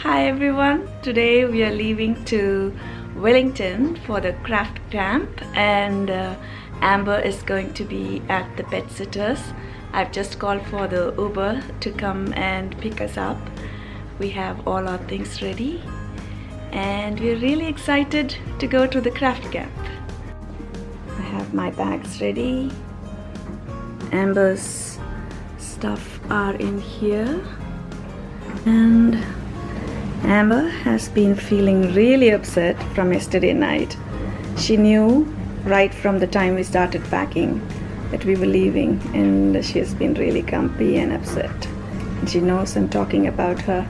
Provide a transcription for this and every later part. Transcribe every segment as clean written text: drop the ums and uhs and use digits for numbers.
Hi everyone, today we are leaving to Wellington for the craft camp, and Amber is going to be at the pet sitters. I've just called for the Uber to come and pick us up. We have all our things ready and we're really excited to go to the craft camp. I have my bags ready. Amber's stuff are in here, and Amber has been feeling really upset from yesterday night. She knew right from the time we started packing that we were leaving, and she has been really grumpy and upset. And she knows I'm talking about her.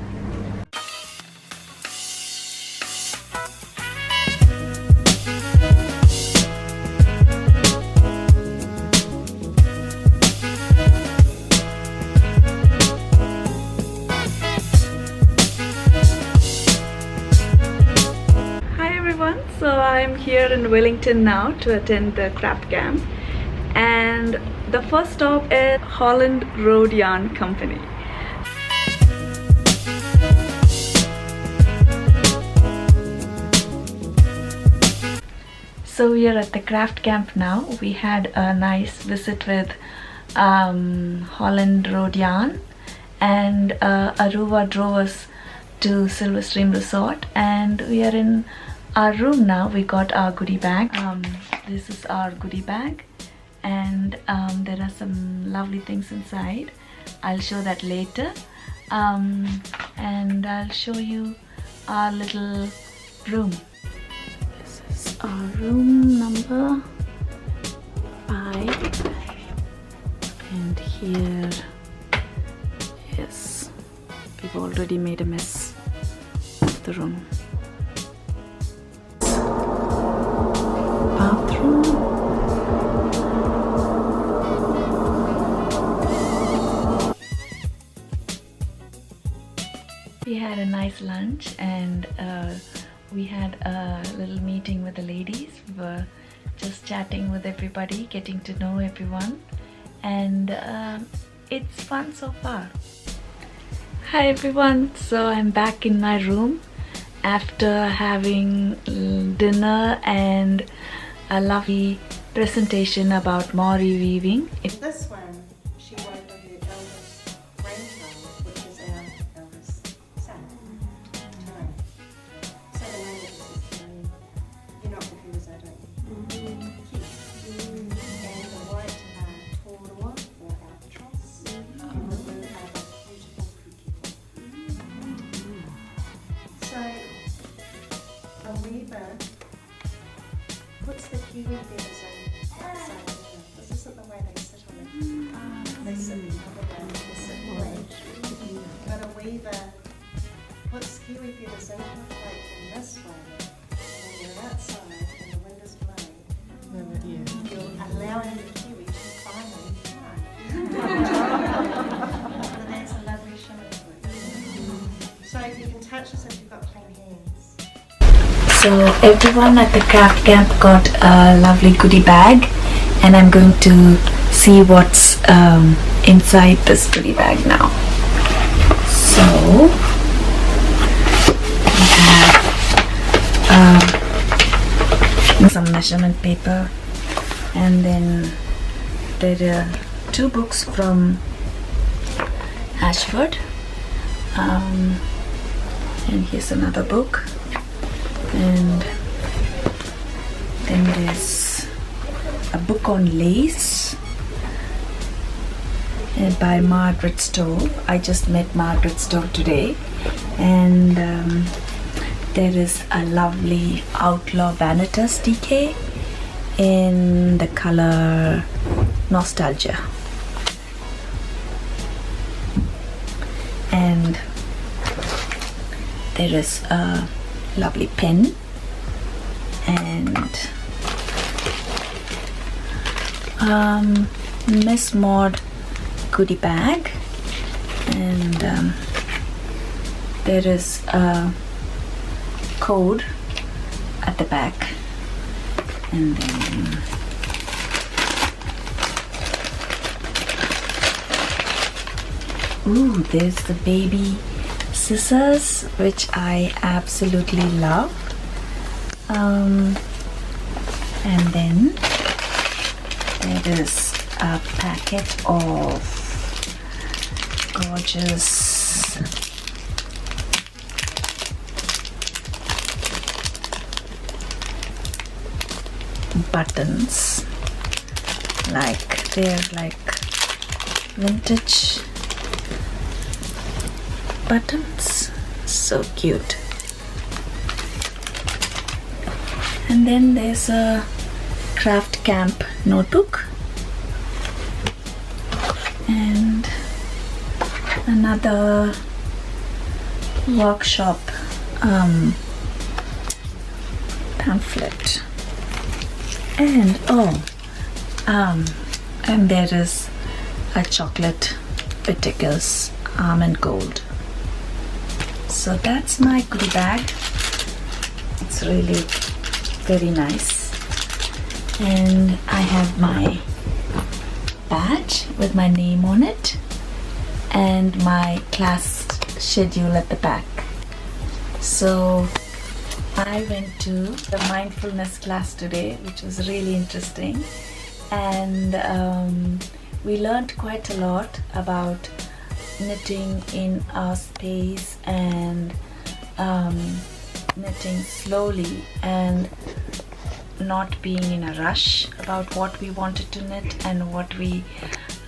So I'm here in Wellington now to attend the craft camp, and the first stop is Holland Road Yarn Company. So we are at the craft camp now. We had a nice visit with Holland Road Yarn, and Aruba drove us to Silver Stream Resort, and we are in our room now. We got our goodie bag. This is our goodie bag, and there are some lovely things inside. I'll show that later, and I'll show you our little room. This is our room number 5, and here, yes, we've already made a mess of the room. We had a nice lunch, and we had a little meeting with the ladies. We were just chatting with everybody, getting to know everyone, and it's fun so far. Hi everyone, so I'm back in my room after having dinner and a lovely presentation about Mori weaving. This one, she wove with her eldest grandchild, which is our eldest son, Tyrone. So the name of this is Tyrone. You're not confused, I don't think. And the white are tōroa, or albatross, and the blue are the beautiful kuki. So a weaver puts the kiwi feathers outside of her. This isn't the way they sit on it. They sit the other way, they sit flat. But a weaver puts kiwi feathers into a plate in this way. When you're outside and the wind is blowing, you're allowing the kiwi to finally fly. And that's a lovely show of it. So you can touch this if you've got clean hands. So everyone at the craft camp got a lovely goodie bag, and I'm going to see what's inside this goodie bag now. So we have some measurement paper, and then there are 2 books from Ashford, and here's another book. And then there's a book on lace by Margaret Stowe. I just met Margaret Stowe today, and there is a lovely Outlaw Vanitas DK in the color Nostalgia, and there is a lovely pen, and Miss Maud goodie bag, and there is a code at the back, and then ooh, there's the baby scissors, which I absolutely love. And then there is a packet of gorgeous buttons, they're like vintage buttons, so cute. And then there's a craft camp notebook and another workshop pamphlet, and and there is a chocolate Piticus almond gold. So that's my goodie bag. It's really very nice, and I have my badge with my name on it and my class schedule at the back. So I went to the mindfulness class today, which was really interesting, and we learned quite a lot about knitting in our space and knitting slowly and not being in a rush about what we wanted to knit and what we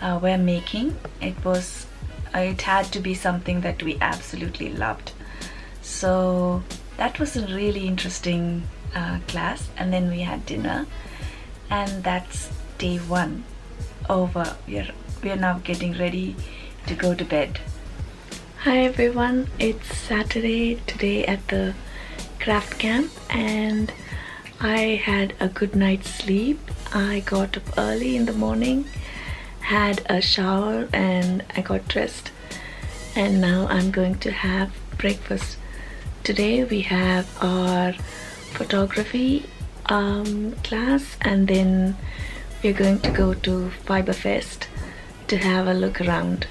were making. It had to be something that we absolutely loved. So that was a really interesting class, and then we had dinner, and that's day 1 over. We are now getting ready to go to bed. Hi everyone, it's Saturday today at the craft camp, and I had a good night's sleep. I got up early in the morning, had a shower, and I got dressed, and now I'm going to have breakfast. Today we have our photography class, and then we're going to go to Fiberfest to have a look around.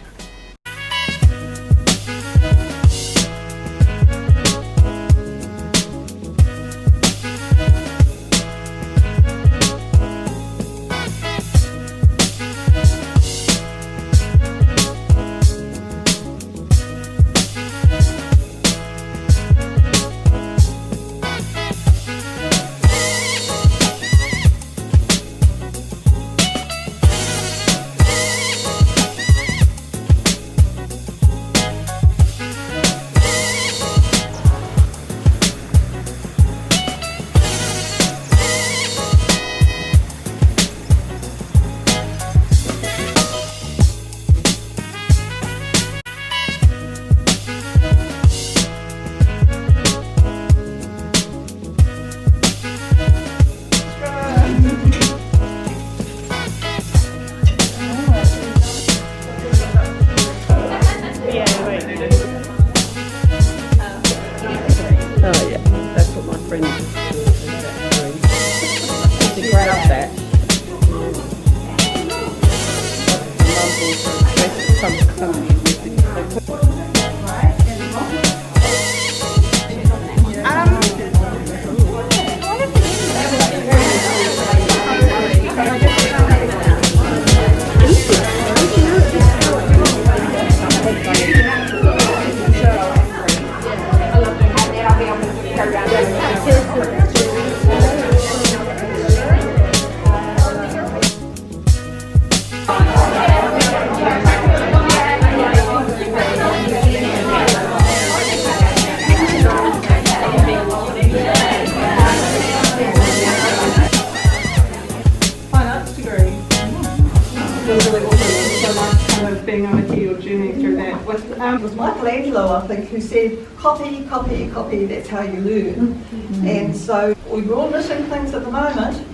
It was Michelangelo, I think, who said, copy, copy, copy, that's how you learn. Mm-hmm. And so we're all knitting things at the moment.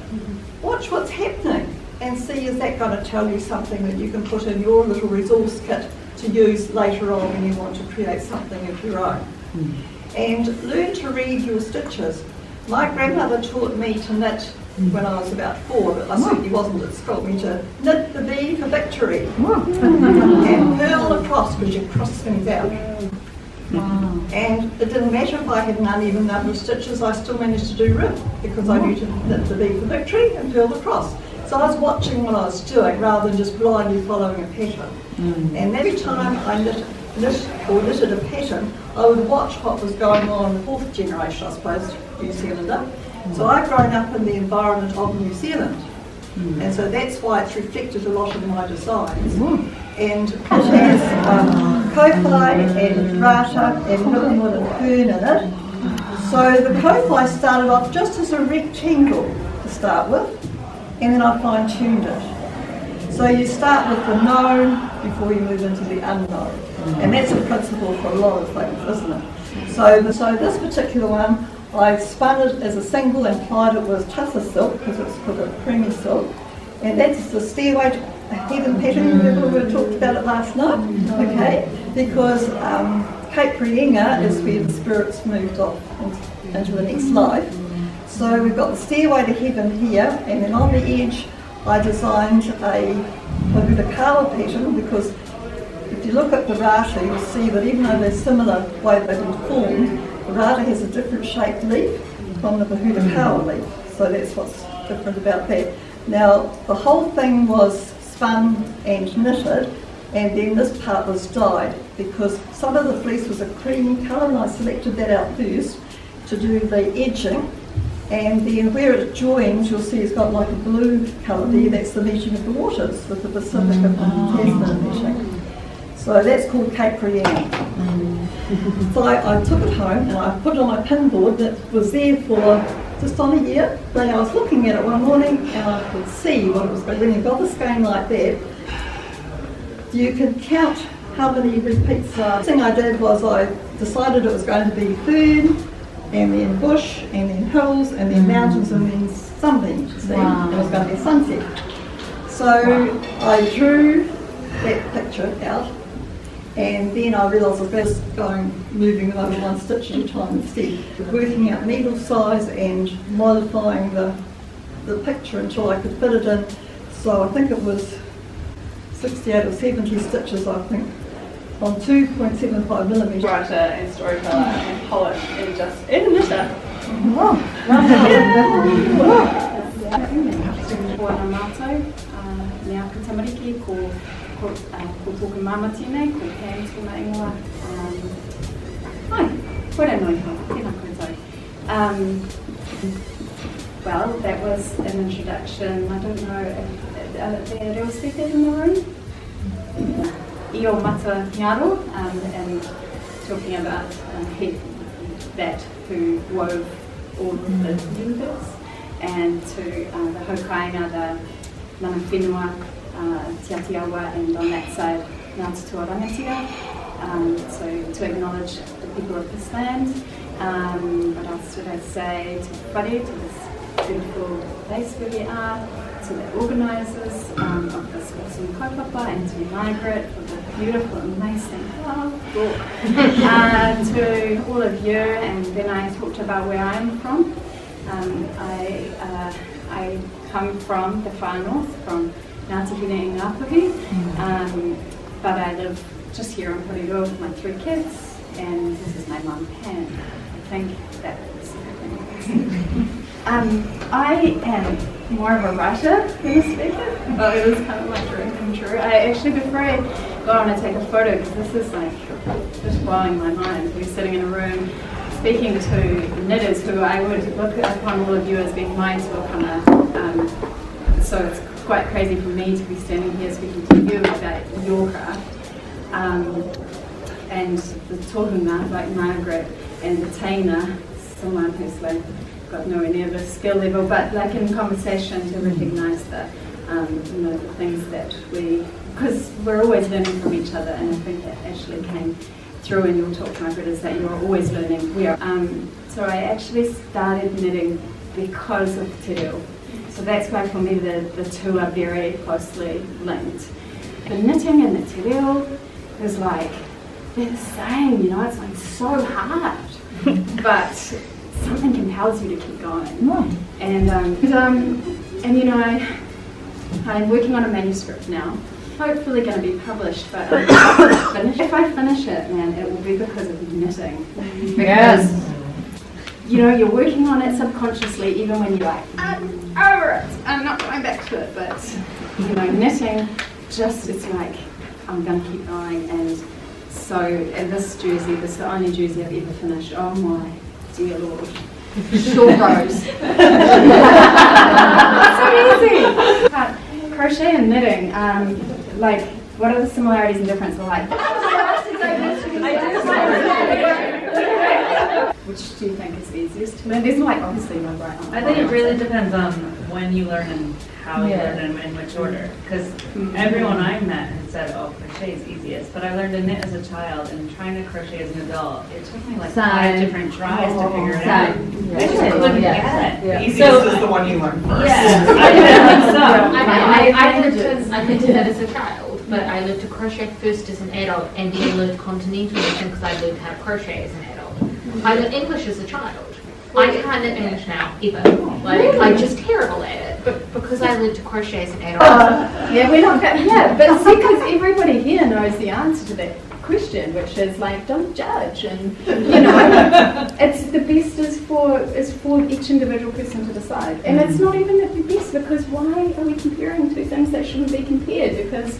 Watch what's happening and see, is that going to tell you something that you can put in your little resource kit to use later on when you want to create something of your own. And learn to read your stitches. My grandmother taught me to knit when I was about 4, but I certainly wasn't at school. Me to knit the V for victory and purl across, because you cross things out. Wow. And it didn't matter if I had an uneven number of stitches, I still managed to do rib because I knew to knit the V for victory and purl the cross. So I was watching what I was doing rather than just blindly following a pattern. And every time I knitted a pattern, I would watch what was going on in the fourth generation, I suppose, New Zealander. So I've grown up in the environment of New Zealand. And so that's why it's reflected a lot in my designs. And it has kopai and rata and milkwood and fern in it. So the kopai started off just as a rectangle to start with, and then I fine-tuned it. So you start with the known before you move into the unknown. And that's a principle for a lot of things, isn't it? So this particular one, I spun it as a single and plied it with tussa silk because it's called a creamy silk. And that's the stairway to heaven pattern. Remember we talked about it last night? Okay, because Cape Reinga is where the spirits moved off into the next life. So we've got the stairway to heaven here, and then on the edge I designed a Kahura pattern because if you look at the rata, you'll see that even though they're similar way they've been formed, the rata has a different shaped leaf from the Kahura leaf. So that's what's different about that. Now, the whole thing was spun and knitted, and then this part was dyed because some of the fleece was a creamy colour, and I selected that out first to do the edging. And then where it joins, you'll see it's got like a blue colour there. That's the meeting of the waters with the Pacific and the Tasman meeting. So that's called Cape Reinga. So I took it home and I put it on my pin board that was there for just on a year. Then I was looking at it one morning and I could see what it was. But when you've got the skein like that, you can count how many repeats are. The thing I did was I decided it was going to be fern, and then bush, and then hills, and then mountains, and then sunbeam. And it was going to be a sunset. So I drew that picture out, and then I realised I was best moving them over one stitch at a time instead, working out needle size and modifying the picture until I could fit it in. So I think it was 68 or 70 stitches, I think, on 2.75 millimetres. Writer and storyteller and poet and just in knitter. Wow. Ko ana mātou, me aku tamariki ko tōku mama tēnei, ko Pam tōna ingoa. Hai, koera noi hau, tēnā koutou. Well, that was an introduction. I don't know if there are real speakers in the room. Io Mata Ngaro, and talking about that who wove all of the universe, and to the Haukainga, the Mana Whenua, Te Atiawa, and on that side, Ngā Tutua Rangatia, so to acknowledge the people of this land. What else would I say? To Whare, to this beautiful place where we are, to the organisers of this awesome kaupapa, and to Margaret for the beautiful, amazing book, to all of you. And then I talked about where I'm from. I come from the far north, from Ngāti Hine Ngāpuhi, but I live just here on Huriro with my 3 kids, and this is my mum, Pam. I think that is everything. I am more of a writer than a speaker. Oh, it was kind of my dream come true. I actually, before I go on and take a photo, because this is like just blowing my mind, we're sitting in a room speaking to knitters who I would look upon all of you as being my tuakana. So it's quite crazy for me to be standing here speaking to you about your craft. And the tohunga, like Margaret, and the taina, someone who's like got nowhere near the skill level, but like in conversation to recognise the the things that because we're always learning from each other, and I think that actually came through in your talk, Margaret, is that you're always learning. We are. So I actually started knitting because of te reo. So that's why for me the two are very closely linked. The knitting and the te reo is like, they're the same, it's like so hard, but something compels you to keep going. And I'm working on a manuscript now, hopefully going to be published, but if I finish it, man, it will be because of knitting. Because, you know, you're working on it subconsciously, even when you're like, I'm over it, I'm not going back to it, but, you know, knitting just, it's like, I'm going to keep going. And so, and this jersey, this is the only jersey I've ever finished. Oh my dear Lord. Short rows. So easy. Crochet and knitting, like, what are the similarities and differences like? Which do you think is easiest to learn? There's like obviously no right answer. I think it really depends on when you learn and how you learn and in which order. Because everyone I met had said, oh, crochet is easiest. But I learned to knit as a child, and trying to crochet as an adult, it took me like 5 different tries to figure it out. I just couldn't get it. The easiest is the one you learn first. Yeah, I think so. I learned to knit as a child, but I learned to crochet first as an adult, and then I learned continental knitting because I learned how to crochet as an adult. I learned English as a child. I can't knit English now, ever. Like, I'm just terrible at it, but because I learned to crochet as an adult. Yeah, we're not that, yeah, but see, because everybody here knows the answer to that question, which is like, don't judge, and you know, it's the best is for each individual person to decide, and it's not even the best, because why are we comparing two things that shouldn't be compared? Because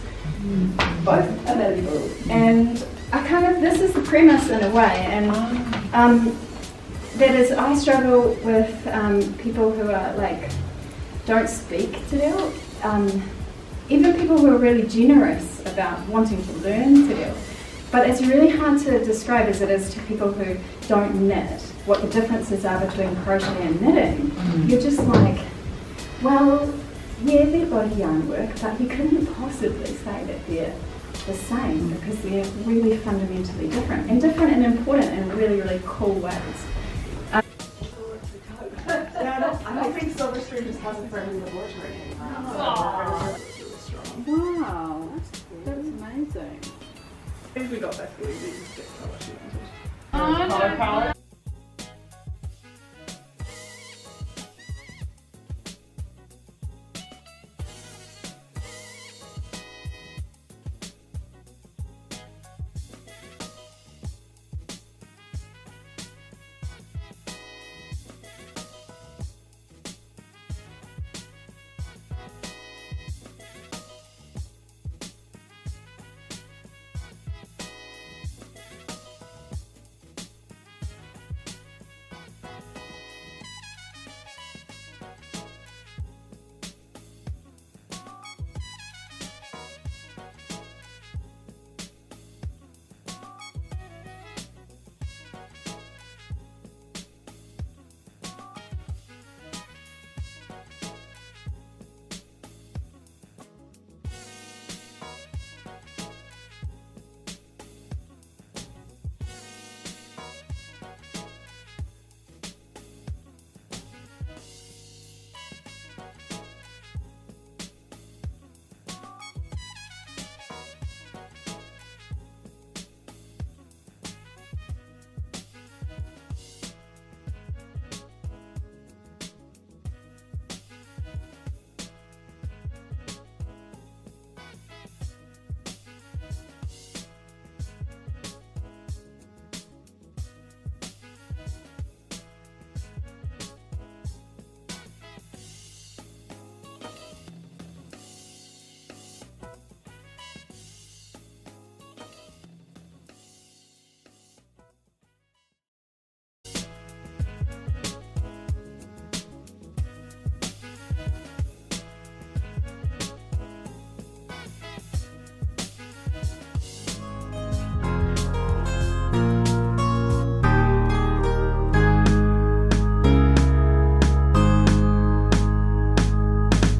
both are valuable, and I kind of, this is the premise in a way, and that is, I struggle with people who are like, don't speak to deal, even people who are really generous about wanting to learn to deal. But it's really hard to describe as it is to people who don't knit, what the differences are between crochet and knitting. You're just like, well, yeah, they're body yarn work, but you couldn't possibly say that they're the same, because they're really fundamentally different and important in really, really cool ways. I don't think Silver Stream just has a friendly laboratory anymore. Wow, that's amazing. I think we got that really easy to get color she wanted. Oh, no.